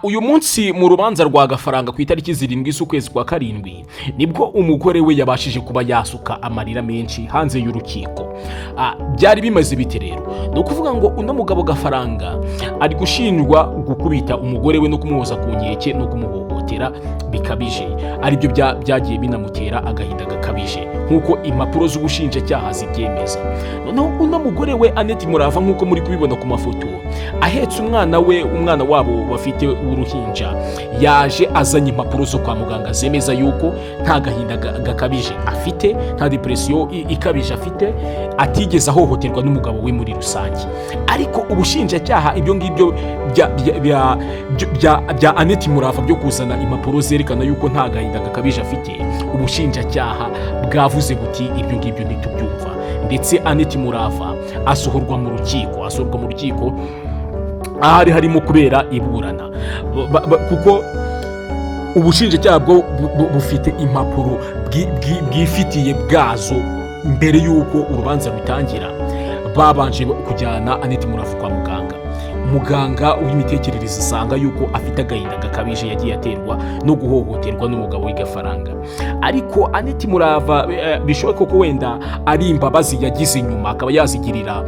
Uyu munsi mu rubanza rwa Gafaranga ku itariki 7 z'ukwezi kwa karindwi nibwo umugore we yabashije kuba yasuka amarira menshi hanze y'urukiko. Byari bimaze bite rero? Ni ukuvuga ngo uno mugabo Gafaranga ari gushinjwa gukubita umugore we no kumuhoza ku nkeke no kumuhohotera bikabije, aribyo byagiye binamutera agahinda gakabije nk'uko impapuro z'ubushinjacyaha zibyemeza. Noneho uno mugore we Annette Murava nk'uko muri kubibona ku mafoto ahetse umwana wabo bafite uruhinja, yaje azanye impapuro zo kwa muganga zemeza yuko nta gahinda gakabije afite, nta depression ikabije afite, atigeze ahohoterwa n'umugabo we muri rusange. Ariko ubushinjacyaha ibyo ngibyo bya Annette Murava byo kuzana impapuro zerekana yuko nta gahinda gakabije afite, ubushinjacyaha bwavuze buti ibyo ngibyo ntitubyumva, ndetse Annette Murava asohorwa mu rukiko ahari harimo kubera iburana, kuko ubushinjacyaha bwo bufite impapuro bwifitiye bwazo. Mbere y'uko urubanza rutangira babanje kujyana Annette Murava kwa muganga w'imitekerereze asanga yuko afite agahinda gakabije yagiye aterwa no guhohoterwa n'umugabo we Gafaranga. Ariko Annette Murava bishoboka ko wenda ari imbabazi yagize nyuma akaba yazigirira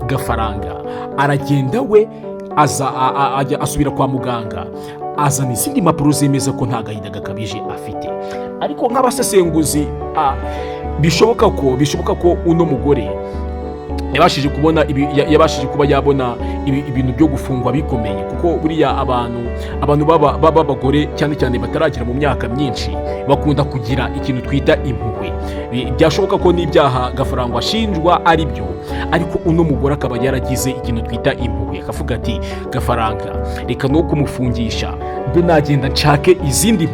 Gafaranga, aragenda we asubira kwa muganga azana izindi mpapuro zemeza ko nta gahinda gakabije afite. Ariko nk'abasesenguzi bishoboka ko uno mugore yabashije kuba yabona ibintu byo gufungwa bikomeye, kuko buriya abantu b'abagore cyane cyane bataragira mu myaka myinshi bakunda kugira ikintu twita impuhwe. Byashoboka ko n'ibyaha Gafaranga ashinjwa ari byo, ariko uno mugore akaba yaragize ikintu twita impuhwe, akavuga ati Gafaranga reka no kumufungisha mbe nagenda nshake izindi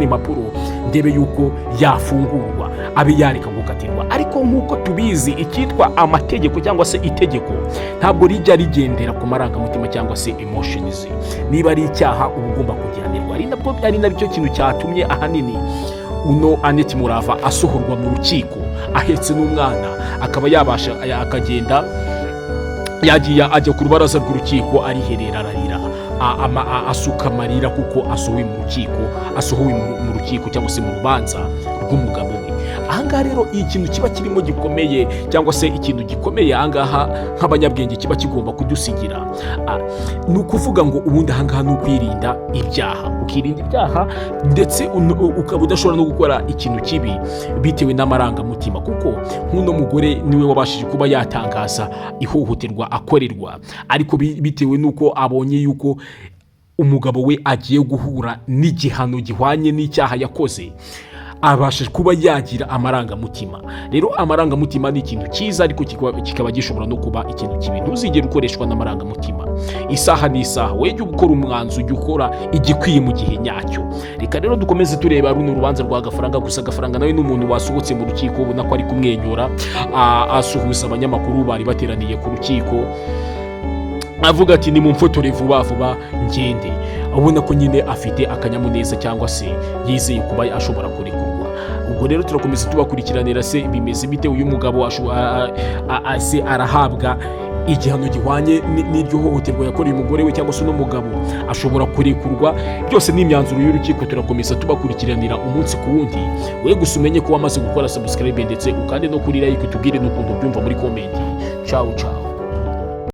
mpapuro ndebe yuko yafungurwa abe yareka gukatirwa. Ariko nk'uko tubizi icyitwa amategeko cyangwa se itegeko ntabwo rijya rigendera ku marangamutima cyangwa se emotions. Niba ari icyaha uba ugomba kugihanirwa. Ari nabyo kintu cyatumye ahanini uno Annette Murava asohorwa mu rukiko ahetse n'umwana, akaba yabasha akagenda ajya ku rubaraza rw'urukiko ariherera ararira, asuka amarira kuko asohowe mu rukiko cyangwa se mu rubanza rw'umugabo we. Ahangaha rero ikintu kiba kirimo gikomeye cyangwa se ikintu gikomeye ahangaha nk'abanyabwenge kiba kigomba kudusigira, ni ukuvuga ngo ubundi ahangaha ni ukwirinda ibyaha, ukirinda ibyaha ndetse ukaba udashobora no gukora ikintu kibi bitewe n'amarangamutima, kuko nk'uno mugore niwe wabashije kuba yatangaza ihohoterwa akorerwa, ariko bitewe n'uko abonye yuko umugabo we agiye guhura n'igihano gihwanye n'icyaha yakoze, abasha kuba yagira amarangamutima. Rero amarangamutima ni ikintu cyiza, ariko kikaba gishobora no kuba ikintu kibi. Ntuzigere ukoreshwa n'amarangamutima. Isaha ni isaha, wejye gukora umwanzuro, ujye ukora igikwiye mu gihe nyacyo. Reka rero dukomeze tureba runo rubanza rwa Gafaranga. Gusa Gafaranga nawe n'umuntu wasohotse mu rukiko ubona ko ari kumwenyura, asuhuza abanyamakuru bari bateraniye ku rukiko, avuga ati nimumfotore vuba vuba ngende. Ubona ko nyine afite akanyamuneza cyangwa se yizeye kuba ashobora kurekurwa. Ubwo rero turakomeza tubakurikiranira se bimeze bite, uyu mugabo arahabwa igihano gihwanye n'iryo hohoterwa yakoreye umugore we, cyangwa se uno mugabo ashobora kurekurwa. Byose ni imyanzuro y'urukiko, turakomeza tubakurikiranira umunsi ku wundi. We gusa umenye ko wamaze gukora subscribe ndetse ukande no kuri like, tubwire n'ukuntu byumva muri comment. Ciao ciao.